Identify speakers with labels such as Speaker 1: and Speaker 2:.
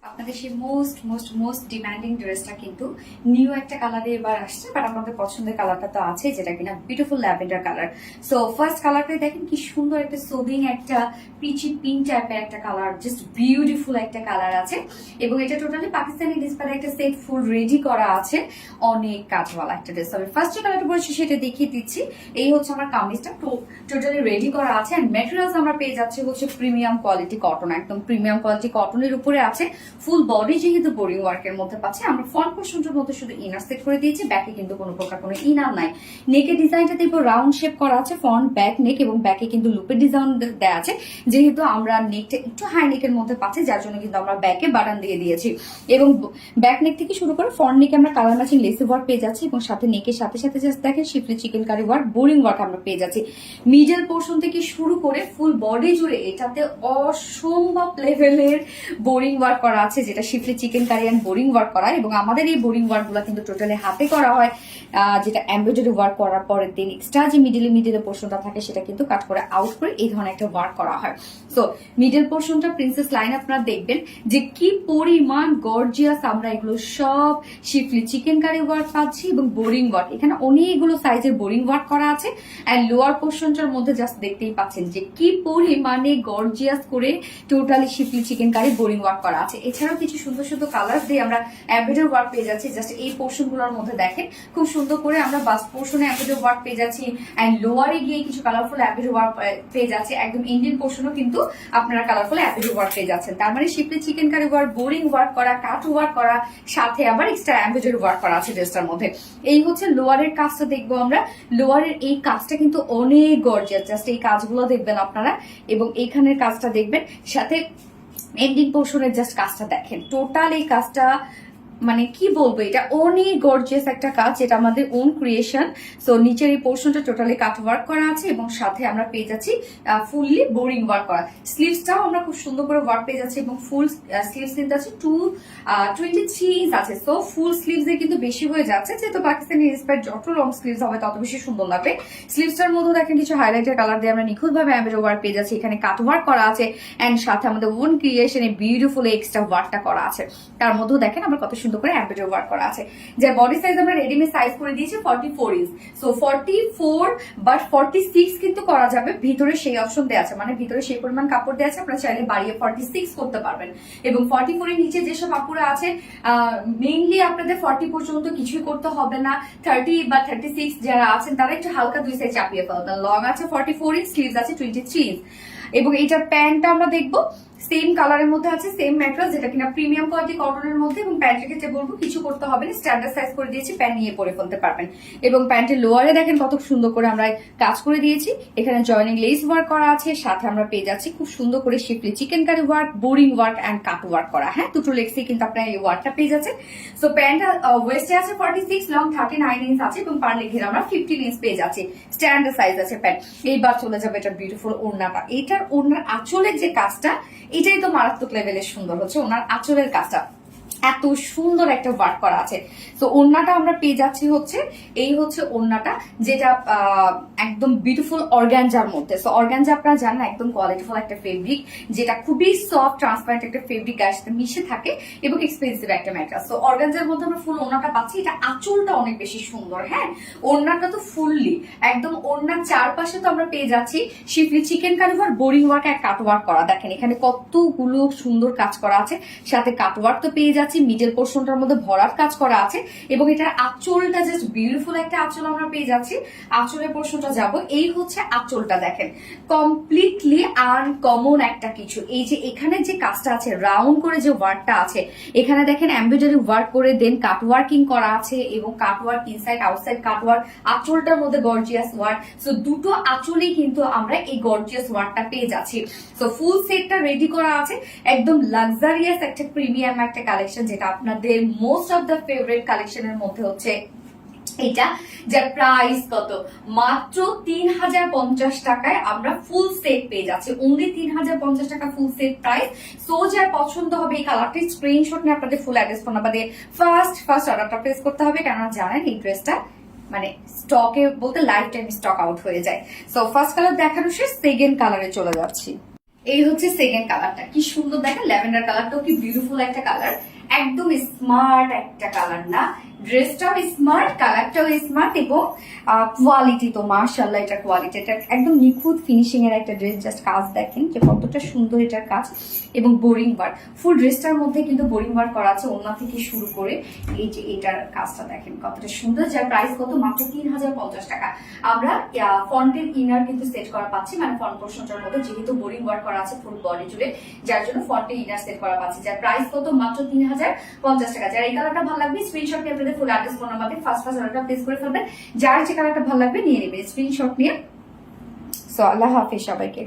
Speaker 1: আপনাদের সেই most most most demanding ড্রেসটা কিন্তু নিউ একটা কালারে এবার আসছে, বাট আপনাদের পছন্দের কালারটা তো আছে, যেটা কিনা beautiful lavender colour. So first কালারটা দেখেন কি সুন্দর একটা সোবিং একটা পিচি পিঙ্ক টাইপের একটা কালার, জাস্ট বিউটিফুল একটা কালার আছে। এবং এটা টোটালি পাকিস্তানি ডিসপ্লে একটা সেট ফুল রেডি করা আছে, অনেক কাজওয়ালা একটা ড্রেস। আমি ফার্স্ট যে কালারটা পরেছি সেটা দেখিয়ে দিচ্ছি। এই হচ্ছে আমার কামিজটা টোটালি রেডি করা আছে, এন্ড ম্যাটেরিয়ালস আমরা পেয়ে যাচ্ছি হচ্ছে প্রিমিয়াম কোয়ালিটি কটন, একদম প্রিমিয়াম কোয়ালিটি কটনের উপরে আছে। ফুল বডি যেহেতু বোরিং ওয়ার্কের মধ্যে পাচ্ছে, আমরা ফ্রন্ট পোর্শনটার মধ্যে শুধু ইনার সেট করে দিয়েছি, ব্যাকে কিন্তু কোনো প্রকার কোনো ইনার নাই। নেকের ডিজাইনটা দেখবো রাউন্ড শেপ করা আছে, ফ্রন্ট ব্যাক নেক, এবং ব্যাকে কিন্তু লুপের ডিজাইন দেওয়া আছে। যেহেতু আমরা নেকটা একটু হাই নেকের মধ্যে পাচ্ছি, যার জন্য কিন্তু আমরা ব্যাকে বাটন দিয়ে দিয়েছি। এবং ব্যাক নেক থেকে শুরু করে ফ্রন্ট নেকে আমরা কালার ম্যাচিং লেসি ওয়ার্ক পেয়ে যাচ্ছি, এবং সাথে নেকের সাথে সাথে জাস্ট দেখেন schiffli chikankari work, boring work আমরা পেয়ে যাচ্ছি। মিডল পোর্শন থেকে শুরু করে ফুল বডি জুড়ে এটাতে অসম্ভব লেভেলের বোরিং ওয়ার্ক করা আছে, যেটা schiffli chikankari and boring work করা। এবং আমাদের এই বোরিং ওয়ার্ক গুলা কিন্তু টোটালি হাতে করা হয়, যেটা এমব্রয়ডারি ওয়ার্ক করার পরে দেন এক্সট্রা যে মিডিলে পোর্শনটা থাকে সেটা কিন্তু কাট করে আউট করে এই ধরনের একটা ওয়ার্ক করা হয়। সো মিডল পোর্শনটা প্রিন্সেস লাইন আপনারা দেখবেন যে কি পরিমাণ গর্জিয়াস, আমরা এগুলো সব শিফলি চিকেন কারি ওয়ার্ক পাচ্ছি এবং বোরিং ওয়ার্ক। এখানে অনেকগুলো সাইজের বোরিং ওয়ার্ক করা আছে, অ্যান্ড লোয়ার পোর্শনটার মধ্যে জাস্ট দেখতেই পাচ্ছেন যে কি পরিমাণে গর্জিয়াস করে totally শিফলি chicken curry boring work করা আছে। এছাড়াও কিছু সুন্দর সুন্দর কালার দিয়ে আমরা এমব্রয়ডারি ওয়ার্ক পেয়ে যাচ্ছি। জাস্ট এই পোর্শন গুলোর মধ্যে দেখেন খুব সুন্দর করে আমরা বাস্ট পোর্শনে এমব্রয়ডারি ওয়ার্ক পেয়ে যাচ্ছি, এন্ড লোয়ারে গিয়ে কিছু কালারফুল এমব্রয়ডারি ওয়ার্ক পেয়ে যাচ্ছে। একদম ইন্ডিয়ান পোর্শনও কিন্তু আপনারা কালারফুল এমব্রয়ডারি ওয়ার্ক পেয়ে যাচ্ছেন। তার মানে schiffli chikankari work, boring work করা, কাট ওয়ার্ক করা, সাথে আবার এক্সট্রা এমব্রয়ডারি ওয়ার্ক করা আছে ড্রেসটার মধ্যে। এই হচ্ছে লোয়ারের কাজটা দেখবো আমরা। লোয়ারের এই কাজটা কিন্তু অনেক গর্জিয়াস, জাস্ট এই কাজগুলো দেখবেন আপনারা, এবং এইখানের কাজটা দেখবেন, সাথে এন্ডিং পোর্শনের জাস্ট কাজটা দেখেন। টোটাল এই কাজটা মানে কি বলবো, এটা অনেক গর্জিয়াস একটা কাজ, যেটা আমাদের ওন ক্রিয়েশন। সো নিচের এই পোর্শনটা টোটালি কাট ওয়ার্ক করা আছে, এবং সাথে আমরা পেয়ে যাচ্ছি ফুললি বোরিং ওয়ার্ক করা। স্লিভসটাও আমরা খুব সুন্দর করে ওয়ার্ক পেয়ে যাচ্ছি, এবং ফুল স্লিভস কিন্তু আছে 223 ইঞ্চ আছে। সো ফুল স্লিভস এ কিন্তু বেশি হয়ে যাচ্ছে, যেহেতু পাকিস্তানি ইন্সপায়ার্ড যত লং স্লিভস হবে তত বেশি সুন্দর লাগবে। স্লিভসটার মধ্যে দেখেন কিছু হাইলাইটের কালার দিয়ে আমরা নিখুঁত ভাবে এমব্রয়ডারি ওয়ার্ক পেয়ে যাচ্ছি। এখানে কাট ওয়ার্ক করা আছে, এন্ড সাথে আমাদের ওন ক্রিয়েশনে বিউটিফুল এক্সট্রা ওয়ার্কটা করা আছে। তার মধ্যেও দেখেন আমরা কত সুন্দর করে এমব্রয়ডারি ওয়ার্ক করা আছে। যে বডি সাইজ আমরা রেডিমেড সাইজ করে দিয়েছি 44 ইঞ্চ। সো 44 বাট 46 কিন্তু করা যাবে, ভিতরে সেই অপশন দেওয়া আছে, মানে ভিতরে সেই পরিমাণ কাপড় দেওয়া আছে, আপনারা চাইলে বাড়িয়ে 46 করতে পারবেন। এবং 44 এর নিচে যেসব আপুরা আছে মেইনলি আপনাদের 40 পর্যন্ত কিছুই করতে হবে না। 30 বা 36 যারা আছেন তারা একটু হালকা 2 সাইজ চাপিয়ে ফেলবেন। লং আছে 44 ইঞ্চ, স্লিভস আছে 23 ইঞ্চ। এবং এইটার প্যান্টটা আমরা দেখবো সেম কালারের মধ্যে আছে, সেম ম্যাটেরিয়াল, যেটা কিনা প্রিমিয়াম কোয়ালিটি কটনের মধ্যে। এবং প্যান্টের ক্ষেত্রে বলবো কিছু করতে হবে না, স্ট্যান্ডার্ড সাইজ করে দিয়েছি, প্যান্ট নিয়ে পরে ফেলতে পারবেন। এবং প্যান্টের লোয়ারে দেখেন কত সুন্দর করে আমরা কাজ করে দিয়েছি। এখানে জয়নিং লেস ওয়ার্ক করা আছে, সাথে আমরা পেয়ে যাচ্ছি খুব সুন্দর করে schiffli chikankari work, boring work and cut work করা। হ্যাঁ, দুটো লেগসে কিন্তু আপনার এই ওয়ার্কটা পেয়ে যাচ্ছে। সো প্যান্ট ওয়েস্টে আছে 46, লং 39 ইঞ্চ আছে, এবং পার লেগের আমরা 15 ইঞ্চ পেয়ে যাচ্ছি, স্ট্যান্ডার্ড সাইজ আছে প্যান্ট। এইবার চলে যাবে এটা বিউটিফুল ওড়নাটা। এইটার ওড়নার আঁচলের যে কাজটা, এটাই তো মারাত্মক লেভেলের সুন্দর হচ্ছে। ওনার আঁচলের কাজটা এত সুন্দর একটা ওয়ার্ক করা আছে। তো ওড়নাটা আমরা পেয়ে যাচ্ছি হচ্ছে এই হচ্ছে ওড়নাটা, যেটা একদম বিউটিফুল অর্গানজার মধ্যে। সো অর্গানজা আপনারা জানেন একদম কোয়ালিটিফুল একটা ফেব্রিক, যেটা খুবই সফট ট্রান্সপারেন্ট একটা ফেব্রিক, গায়ের সাথে মিশে থাকে, এবং এক্সপেন্সিভ একটা ম্যাটেরিয়াল। সো অর্গানজার মধ্যে আমরা ফুল ওড়নাটা পাচ্ছি। এটা আঁচলটা অনেক বেশি সুন্দর। হ্যাঁ, ওড়নাটা তো ফুললি একদম, ওড়নার চারপাশে তো আমরা পেয়ে যাচ্ছি schiffli chikankari work, boring work আর কাট ওয়ার্ক করা। দেখেন এখানে কতগুলো সুন্দর কাজ করা আছে, সাথে কাট ওয়ার্ক তো পেয়ে যাচ্ছি, মিডল পোর্শনটার মধ্যে ভরাট কাজ করা আছে, এবং এটার আঁচলটা জাস্ট বিউটিফুল একটা আঁচল আমরা পেয়ে যাচ্ছি। আঁচলের পোর্শনটা যাব, এই হচ্ছে আঁচলটা দেখেন কমপ্লিটলি আনকমন একটা কিছু। এই যে এখানে যে কাজটা আছে, রাউন্ড করে যে ওয়ার্কটা আছে, এখানে দেখেন এমব্রয়ডারি ওয়ার্ক করে দেন কাট ওয়ার্কিং করা আছে, এবং cut work inside outside cut work, আঁচলটার মধ্যে গর্জিয়াস ওয়ার্ক। সো দুটো আঁচলেই কিন্তু আমরা এই গর্জিয়াস ওয়ার্কটা পেয়ে যাচ্ছি। সো ফুল সেটটা রেডি করা আছে, একদম লাক্সারিয়াস একটা প্রিমিয়াম একটা কালেকশন, যেটা আপনাদের মোস্ট অফ দ্য ফেভারিট কালেকশনের মধ্যে হচ্ছে এটা। যার প্রাইস কত, মাত্র 3050 টাকায় আমরা ফুল সেট পেয়ে যাচ্ছি। অনলি 3050 টাকা ফুল সেট প্রাইস। সো যার পছন্দ হবে এই কালারটি স্ক্রিনশট নিয়ে আপনাদের ফুল অ্যাড্রেস ফোন নাম্বার দিয়ে ফার্স্ট অর্ডারটা প্লেস করতে হবে, কেননা জানেন এই ড্রেসটা মানে স্টকে বলতে লাইফ টাইম স্টক আউট হয়ে যায়। সো ফার্স্ট কালার দেখানো শেষ, সেকেন্ড কালারে চলে যাচ্ছি। এই হচ্ছে সেকেন্ড কালারটা, কি সুন্দর দেখেন, ল্যাভেন্ডার কালারটাও কি বিউটিফুল একটা কালার, একদম স্মার্ট একটা কালার না, ড্রেসটাও স্মার্ট, কালারটাও স্মার্ট, এবং কোয়ালিটি তো মাশাআল্লাহ, এটা কোয়ালিটি, এটা একদম নিখুঁত ফিনিশিং এর একটা ড্রেস। জাস্ট কাজ দেখেন যে কতটা সুন্দর এটার কাজ, এবং বোরিং ওয়ার্ক, ফুল ড্রেসটার মধ্যে কিন্তু বোরিং ওয়ার্ক করা আছে, ওড়না থেকে শুরু করে এই যে এটার কাজটা দেখেন কতটা সুন্দর, যার প্রাইস কত মাত্র 3050 টাকা। আমরা ফন্টের ইনার কিন্তু সেট করা পাচ্ছি, মানে ফন্ট পোর্শনটার মধ্যে যেহেতু বোরিং ওয়ার্ক করা আছে ফুল বডি জুড়ে, যার জন্য ফন্টের ইনার সেট করা পাচ্ছি, যার প্রাইস কত মাত্র 3050 টাকা। যার এই কালারটা ভালো লাগবে স্ক্রিনশট নিয়ে আপনাদের full address phone number first অর্ডারটা প্লেস করে ফেলবেন, যার যে কালারটা ভালো লাগবে নিয়ে নেবেন স্ক্রিনশট নিয়ে। সো আল্লাহ হাফেজ সবাইকে।